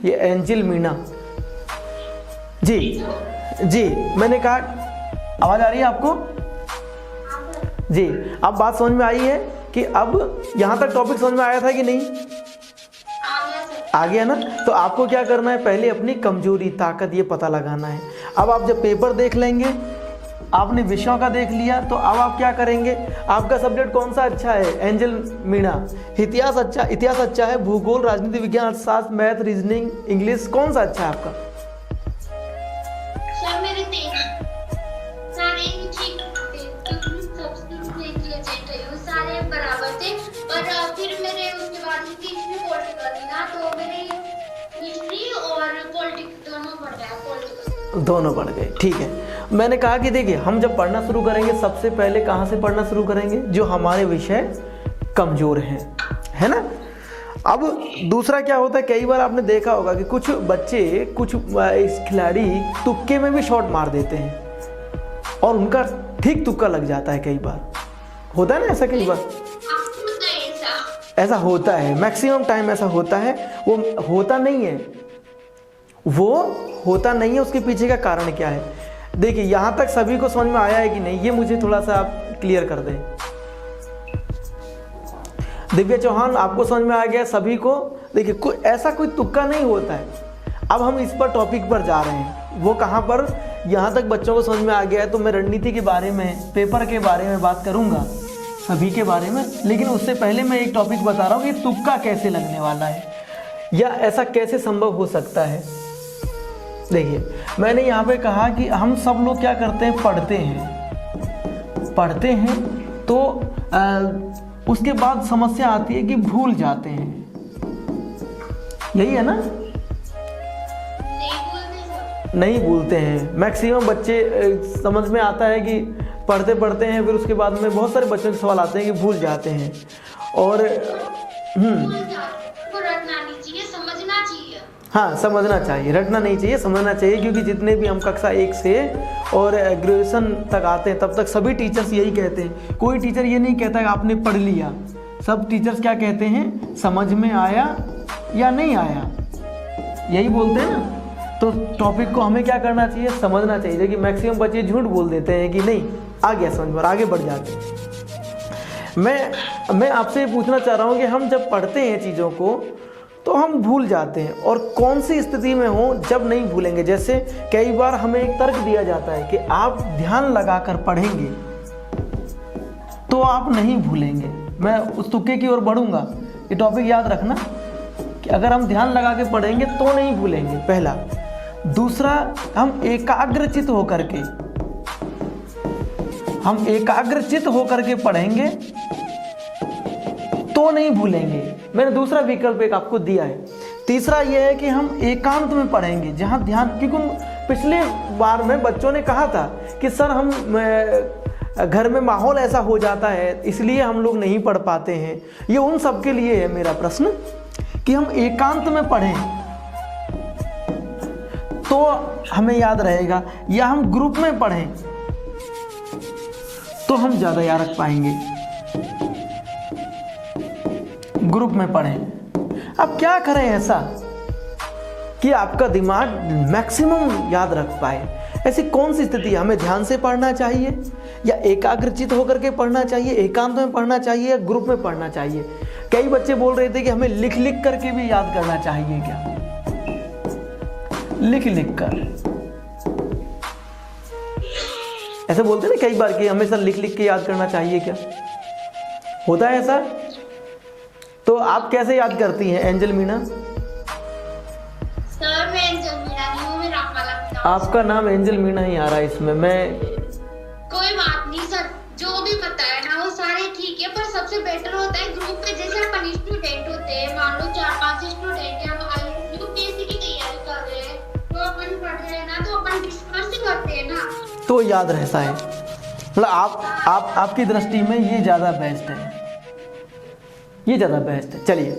ये एंजल मीना जी। जी मैंने कहा, आवाज़ आ रही है आपको जी? अब बात समझ में आई है कि अब यहाँ तक टॉपिक समझ में आया था कि नहीं? आ गया ना? तो आपको क्या करना है, पहले अपनी कमजोरी ताकत ये पता लगाना है। अब आप जब पेपर देख लेंगे, आपने विषयों का देख लिया, तो अब आप क्या करेंगे, आपका सब्जेक्ट कौन सा अच्छा है? एंजल मीना। इतिहास अच्छा है, भूगोल, राजनीति विज्ञान, अर्थशास्त्र, मैथ, रीजनिंग, इंग्लिश, कौन सा अच्छा है आपका? सर मेरे सारे ही ठीक थे, सारे बराबर थे। और फिर मेरे उसके बाद हिस्ट्री पॉलिटिकल थी ना, तो मेरे हिस्ट्री और पॉलिटिक्स दोनों बढ़ गए। ठीक है, मैंने कहा कि देखिए, हम जब पढ़ना शुरू करेंगे, सबसे पहले कहाँ से पढ़ना शुरू करेंगे? जो हमारे विषय कमजोर हैं, है ना। अब दूसरा क्या होता है, कई बार आपने देखा होगा कि कुछ बच्चे, कुछ खिलाड़ी तुक्के में भी शॉट मार देते हैं और उनका ठीक तुक्का लग जाता है। कई बार होता है ना ऐसा, कई बार ऐसा होता है, मैक्सिमम टाइम ऐसा होता है। वो होता नहीं है, उसके पीछे का कारण क्या है? देखिए, यहाँ तक सभी को समझ में आया है कि नहीं, ये मुझे थोड़ा सा आप क्लियर कर दें। दिव्या चौहान, आपको समझ में आ गया सभी को? देखिए, ऐसा कोई तुक्का नहीं होता है। अब हम इस पर टॉपिक पर जा रहे हैं, वो कहाँ पर, यहाँ तक बच्चों को समझ में आ गया है, तो मैं रणनीति के बारे में, पेपर के बारे में बात करूँगा, सभी के बारे में। लेकिन उससे पहले मैं एक टॉपिक बता रहा हूँ कि तुक्का कैसे लगने वाला है, या ऐसा कैसे संभव हो सकता है। देखिए, मैंने यहाँ पे कहा कि हम सब लोग क्या करते हैं, पढ़ते हैं तो उसके बाद समस्या आती है कि भूल जाते हैं, यही है ना? नहीं भूलते हैं। मैक्सिमम बच्चे, समझ में आता है कि पढ़ते हैं, फिर उसके बाद में बहुत सारे बच्चों के सवाल आते हैं कि भूल जाते हैं। और हाँ, समझना चाहिए, रटना नहीं चाहिए, समझना चाहिए। क्योंकि जितने भी हम कक्षा 1 से और ग्रेजुएशन तक आते हैं, तब तक सभी टीचर्स यही कहते हैं। कोई टीचर ये नहीं कहता कि आपने पढ़ लिया। सब टीचर्स क्या कहते हैं, समझ में आया या नहीं आया, यही बोलते हैं ना। तो टॉपिक को हमें क्या करना चाहिए, समझना चाहिए। देखिए, मैक्सिमम बच्चे झूठ बोल देते हैं कि नहीं आ गया समझ में, आगे बढ़ जाते हैं। मैं आपसे पूछना चाह रहा हूँ कि हम जब पढ़ते हैं चीज़ों को तो हम भूल जाते हैं, और कौन सी स्थिति में हो जब नहीं भूलेंगे। जैसे कई बार हमें एक तर्क दिया जाता है कि आप ध्यान लगाकर पढ़ेंगे तो आप नहीं भूलेंगे। मैं उस तुक्के की ओर बढ़ूंगा, ये टॉपिक याद रखना कि अगर हम ध्यान लगा के पढ़ेंगे तो नहीं भूलेंगे, पहला। दूसरा, हम एकाग्रचित होकर के पढ़ेंगे तो नहीं भूलेंगे। मैंने दूसरा विकल्प एक आपको दिया है। तीसरा यह है कि हम एकांत में पढ़ेंगे, जहां ध्यान, क्योंकि पिछले बार में बच्चों ने कहा था कि सर हम घर में माहौल ऐसा हो जाता है, इसलिए हम लोग नहीं पढ़ पाते हैं। ये उन सब के लिए है मेरा प्रश्न कि हम एकांत में पढ़ें तो हमें याद रहेगा, या हम ग्रुप में पढ़ें तो हम ज़्यादा याद रख पाएंगे। ग्रुप में पढ़ें। अब क्या करें ऐसा कि आपका दिमाग मैक्सिमम याद रख पाए? ऐसी कौन सी स्थिति, हमें ध्यान से पढ़ना चाहिए या एकाग्रचित होकर के पढ़ना चाहिए, एकांत में पढ़ना चाहिए या ग्रुप में पढ़ना चाहिए? कई बच्चे बोल रहे थे कि हमें लिख लिख करके भी याद करना चाहिए। क्या लिख कर ऐसे बोलते ना कई बार कि हमेशा लिख के याद करना चाहिए? क्या होता है ऐसा? तो आप कैसे याद करती हैं एंजल मीना? सर मैं एंजल मीना नहीं हूँ, मैं रामबाला। आपका नाम एंजल मीना ही आ रहा है इसमें। मैं कोई बात नहीं सर, जो भी बताया ना वो सारे ठीक है, पर सबसे बेटर होता है ग्रुप पे। जैसे अपन स्टूडेंट होते हैं, मान लो 4-5 स्टूडेंट हैं, हम यूपीएससी की तैयारी कर रहे हैं, तो अपन पढ़ रहे हैं ना, तो अपन डिस्कस करते हैं ना, तो याद रहता है। मतलब आपकी दृष्टि में ये ज़्यादा बेस्ट है, ये ज़्यादा बेस्ट है। चलिए,